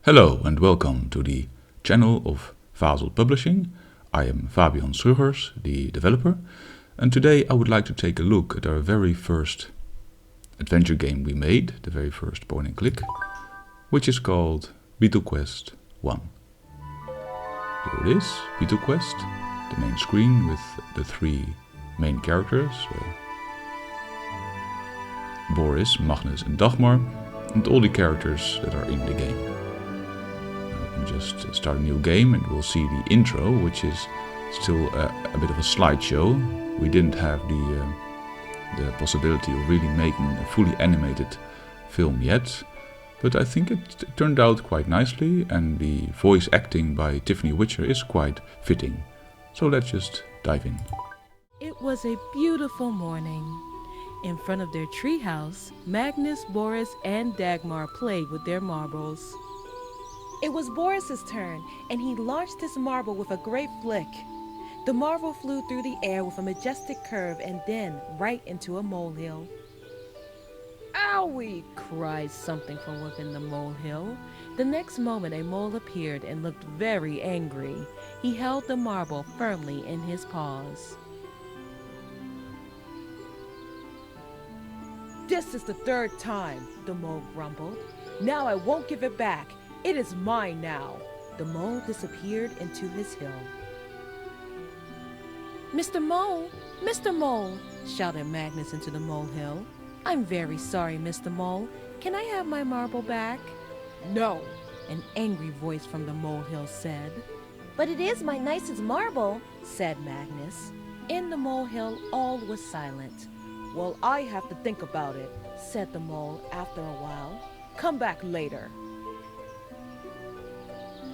Hello and welcome to the channel of Vazel Publishing. I am Fabian Schruggers, the developer, and today I would like to take a look at our very first adventure game we made, the very first point and click, which is called BeetleQuest 1. Here it is, BeetleQuest, the main screen with the three main characters, Boris, Magnus and Dagmar, and all the characters that are in the game. Just start a new game and we'll see the intro, which is still a bit of a slideshow. We didn't have the possibility of really making a fully animated film yet, but I think it turned out quite nicely, and the voice acting by Tiffany Witcher is quite fitting. So let's just dive in. It was a beautiful morning. In front of their treehouse, Magnus, Boris, and Dagmar played with their marbles. It was Boris's turn, and he launched his marble with a great flick. The marble flew through the air with a majestic curve and then right into a molehill. "Owie!" cried something from within the molehill. The next moment a mole appeared and looked very angry. He held the marble firmly in his paws. "This is the third time," the mole grumbled. "Now I won't give it back. It is mine now." The mole disappeared into his hill. "Mr. Mole! Mr. Mole!" shouted Magnus into the molehill. "I'm very sorry, Mr. Mole. Can I have my marble back?" "No," an angry voice from the molehill said. "But it is my nicest marble," said Magnus. In the molehill, all was silent. "Well, I have to think about it," said the mole after a while. "Come back later."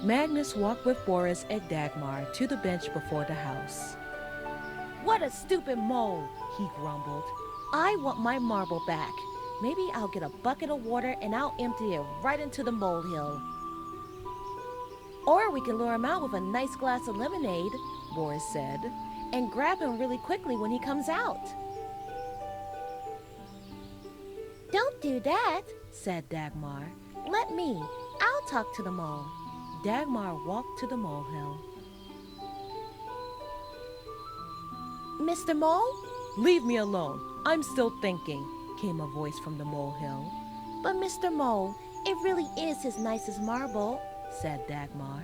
Magnus walked with Boris and Dagmar to the bench before the house. "What a stupid mole," he grumbled. "I want my marble back. Maybe I'll get a bucket of water and I'll empty it right into the molehill. Or we can lure him out with a nice glass of lemonade," Boris said, "and grab him really quickly when he comes out." "Don't do that," said Dagmar. "Let me. I'll talk to the mole." Dagmar walked to the molehill. "Mr. Mole?" "Leave me alone. I'm still thinking," came a voice from the molehill. "But Mr. Mole, it really is his nicest marble," said Dagmar.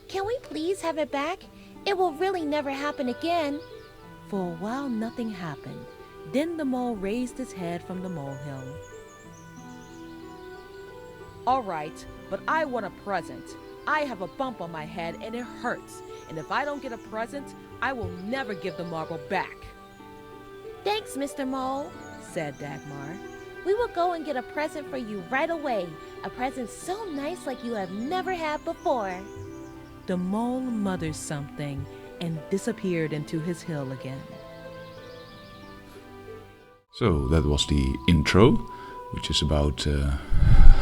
"Can we please have it back? It will really never happen again." For a while nothing happened. Then the mole raised his head from the molehill. "All right, but I want a present. I have a bump on my head and it hurts, and if I don't get a present, I will never give the marble back." "Thanks, Mr. Mole," said Dagmar. "We will go and get a present for you right away, a present so nice like you have never had before." The mole muttered something and disappeared into his hill again. So that was the intro, which is about a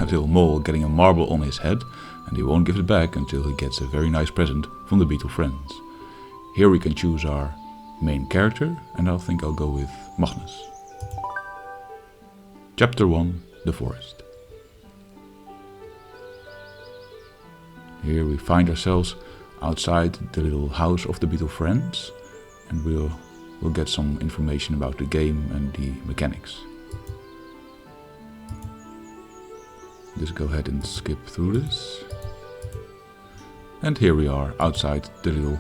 little mole getting a marble on his head, and he won't give it back until he gets a very nice present from the Beetle friends. Here we can choose our main character, and I think I'll go with Magnus. Chapter 1, The Forest. Here we find ourselves outside the little house of the Beetle friends, and we'll get some information about the game and the mechanics. Just go ahead and skip through this. And here we are outside the little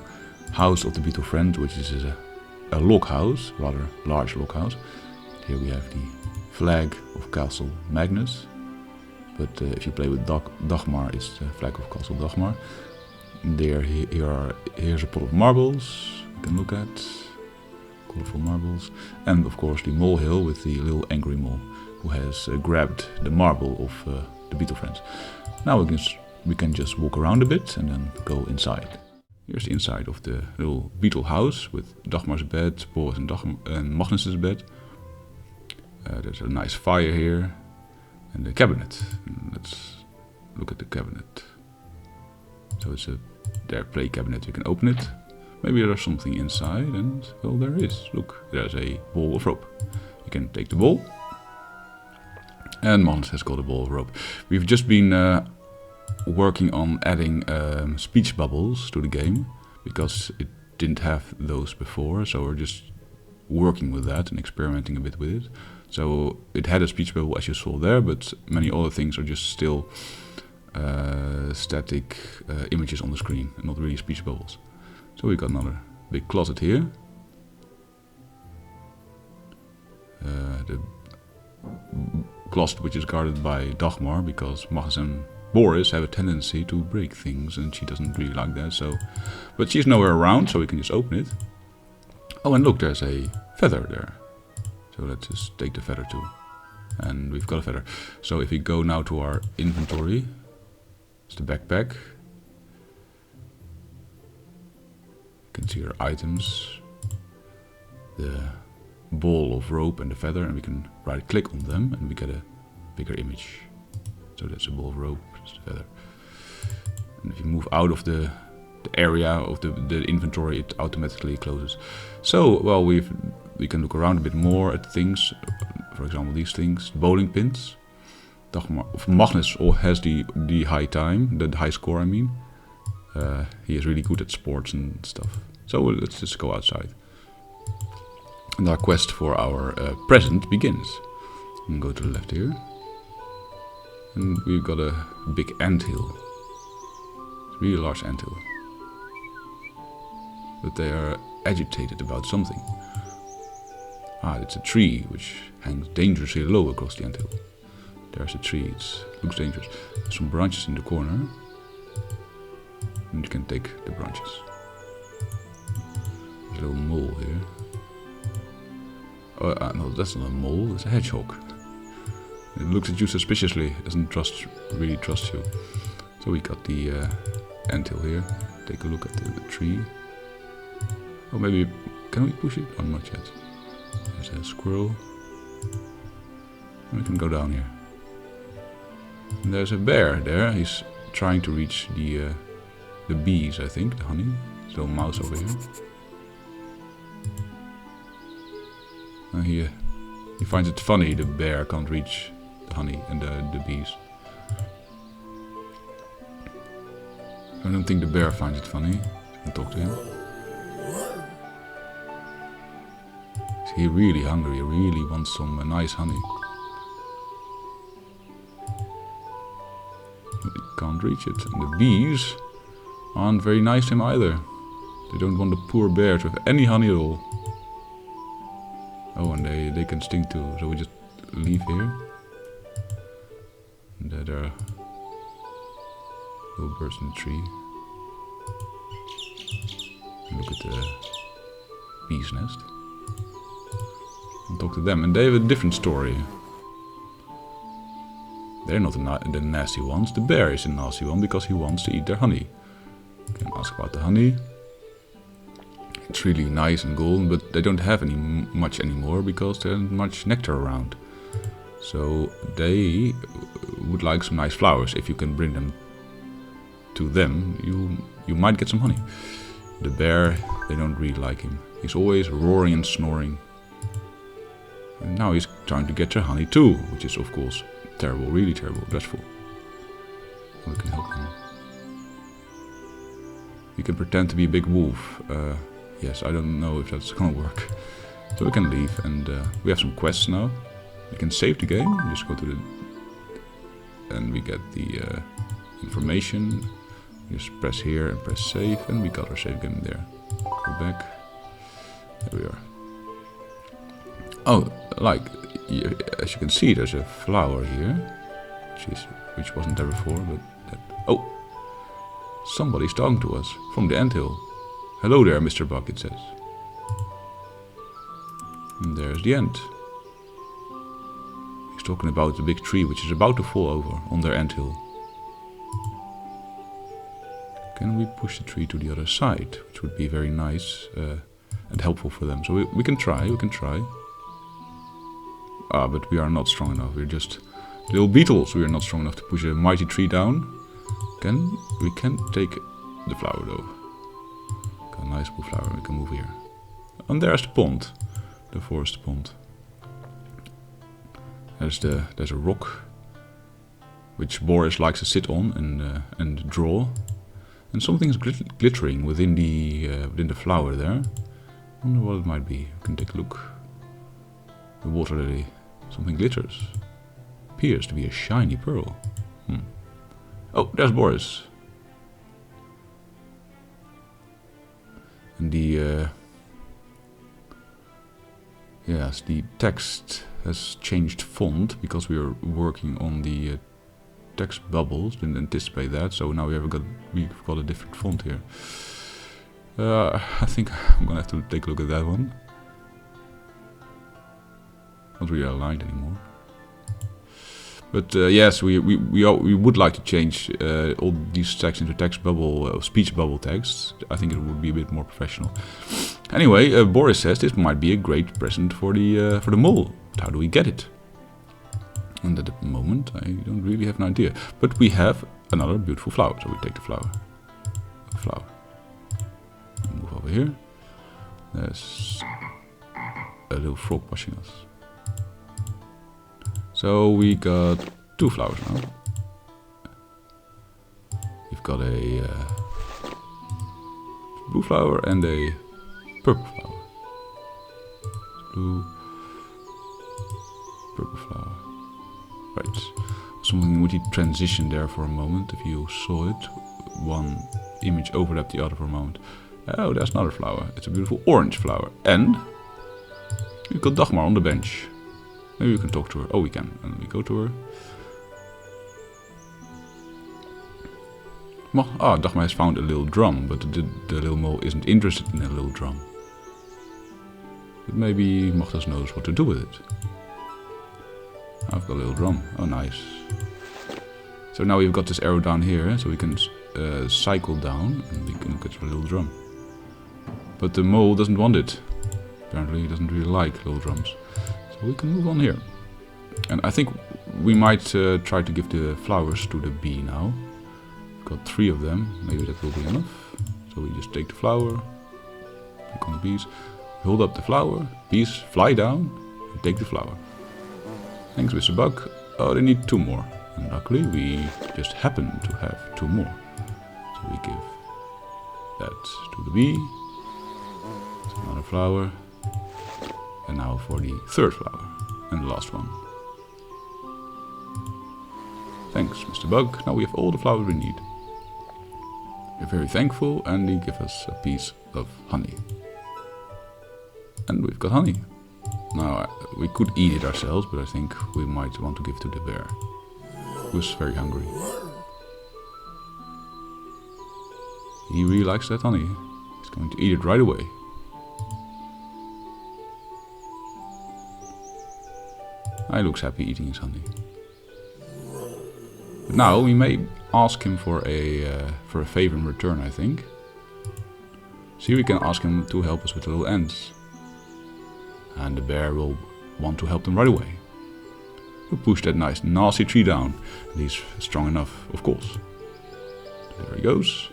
house of the Beetle friends, which is a log house, rather large log house. Here we have the flag of Castle Magnus, but if you play with Dagmar, it's the flag of Castle Dagmar. Here's a pot of marbles you can look at, colorful marbles, and of course the molehill with the little angry mole who has grabbed the marble of the Beetle friends. Now we can just walk around a bit and then go inside. Here's the inside of the little beetle house with Dagmar's bed, Boris and Magnus's bed. There's a nice fire here and the cabinet. Let's look at the cabinet. So it's their play cabinet. You can open it. Maybe there's something inside, and well, there is. Look, there's a ball of rope. You You can take the ball. And Magnus has got a ball of rope. We've just been working on adding speech bubbles to the game, because it didn't have those before, so we're just working with that and experimenting a bit with it. So it had a speech bubble as you saw there, but many other things are just still static images on the screen and not really speech bubbles. So we got another big closet here. The closet which is guarded by Dagmar, because Magnus and Boris have a tendency to break things and she doesn't really like that, so... But she's nowhere around, so we can just open it. Oh, and look, there's a feather there. So let's just take the feather too. And we've got a feather. So if we go now to our inventory, it's the backpack. You can see our items. The ball of rope and the feather, and we can right click on them and we get a bigger image. So that's a ball of rope, that's the feather. And if you move out of the area of the inventory, it automatically closes. So, well, we can look around a bit more at things. For example, these things, bowling pins. Magnus has the high time, the high score, I mean. He is really good at sports and stuff. So let's just go outside. And our quest for our present begins. And go to the left here. And we've got a big anthill. It's a really large anthill. But they are agitated about something. Ah, it's a tree which hangs dangerously low across the anthill. There's a tree, it looks dangerous. There's some branches in the corner. And you can take the branches. There's a little mole here. Oh, no, that's not a mole, it's a hedgehog. It looks at you suspiciously, it doesn't really trust you. So we got the anthill here. Take a look at the tree. Oh, maybe, can we push it? Oh, not yet. There's a squirrel. And we can go down here. And there's a bear there. He's trying to reach the bees, I think, the honey. There's a little mouse over here. And he finds it funny the bear can't reach the honey and the bees. I don't think the bear finds it funny. I can talk to him. Is he really hungry? He really wants some nice honey. But he can't reach it. And the bees aren't very nice to him either. They don't want the poor bear to have any honey at all. Oh, and they can sting too, so we just leave here. And there are little birds in the tree. And look at the bee's nest. I'll talk to them, and they have a different story. They're not the nasty ones. The bear is the nasty one because he wants to eat their honey. You can ask about the honey. It's really nice and golden, but they don't have much anymore because there isn't much nectar around. So they would like some nice flowers. If you can bring them to them, you might get some honey. The bear, they don't really like him. He's always roaring and snoring. And now he's trying to get their honey too, which is of course terrible, really terrible, dreadful. We can help him. We can pretend to be a big wolf. Yes, I don't know if that's gonna work. So we can leave, and we have some quests now. We can save the game, just go to the... And we get the information. Just press here and press save, and we got our save game there. Go back. There we are. Oh, like, as you can see, there's a flower here. Which wasn't there before, but... Oh! Somebody's talking to us, from the anthill. Hello there, Mr. Buck, it says. And there's the end. He's talking about the big tree which is about to fall over on their anthill. Can we push the tree to the other side? Which would be very nice and helpful for them. So we can try, Ah, but we are not strong enough. We're just little beetles. We are not strong enough to push a mighty tree down. We can take the flower though. Got a nice blue flower, we can move here. And there's the pond. The forest pond. There's a rock which Boris likes to sit on and draw, and something is glittering within the flower there. I wonder what it might be. We can take a look. The water lily. Something glitters. Appears to be a shiny pearl. Oh, there's Boris. And the text has changed font because we are working on the text bubbles. Didn't anticipate that, so now we've got a different font here. I think I'm gonna have to take a look at that one. Not really aligned anymore. But yes, we would like to change all these text into text bubble, speech bubble text. I think it would be a bit more professional. Anyway, Boris says this might be a great present for the mole. But how do we get it? And at the moment, I don't really have an idea. But we have another beautiful flower, so we take the flower. Move over here. There's a little frog watching us. So we got 2 flowers now. We've got a blue flower and a purple flower. Blue, purple flower. Right. Something with the transition there for a moment. If you saw it, one image overlapped the other for a moment. Oh, there's another flower. It's a beautiful orange flower. And we've got Dagmar on the bench. Maybe we can talk to her. Oh, we can. And we go to her. Dagmar has found a little drum, but the little mole isn't interested in a little drum. But maybe Magdas knows what to do with it. I've got a little drum. Oh, nice. So now we've got this arrow down here, so we can cycle down and we can get a little drum. But the mole doesn't want it. Apparently he doesn't really like little drums. So we can move on here. And I think we might try to give the flowers to the bee now. We've got 3 of them. Maybe that will be enough. So we just take the flower, click on the bees, hold up the flower, bees fly down and take the flower. Thanks, Mr. Bug. Oh, they need 2 more. And luckily we just happen to have 2 more. So we give that to the bee. That's another flower. And now for the 3rd flower. And the last one. Thanks, Mr. Bug. Now we have all the flowers we need. We're very thankful, and they give us a piece of honey. And we've got honey. Now, we could eat it ourselves, but I think we might want to give to the bear, who's very hungry. He really likes that honey. He's going to eat it right away. He looks happy eating his honey. But now we may ask him for a favor in return, I think. See, we can ask him to help us with the little ants. And the bear will want to help them right away. We'll push that nice nasty tree down. And he's strong enough, of course. There he goes.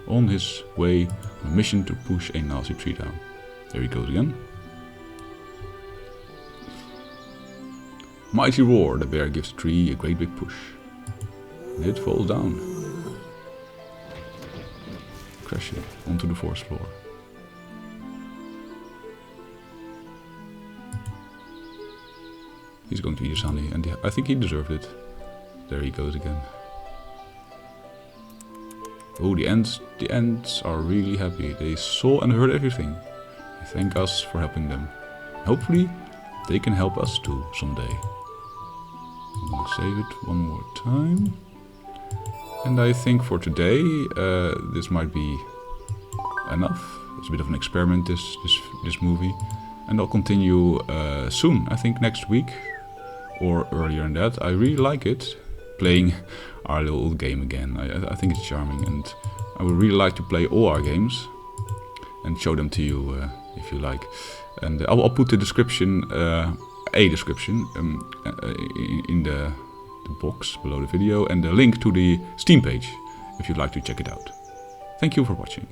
On his way on a mission to push a nasty tree down. There he goes again. Mighty roar, the bear gives the tree a great big push. And it falls down. Crashing onto the forest floor. He's going to eat his honey, and I think he deserved it. There he goes again. Oh, the ants are really happy. They saw and heard everything. They thank us for helping them. Hopefully, they can help us too someday. I'm going to save it one more time. And I think for today, this might be enough. It's a bit of an experiment, this movie. And I'll continue soon, I think next week. Or earlier than that. I really like it, playing our little game again. I think it's charming, and I would really like to play all our games and show them to you if you like. And I'll put the description, in the box below the video, and the link to the Steam page if you'd like to check it out. Thank you for watching.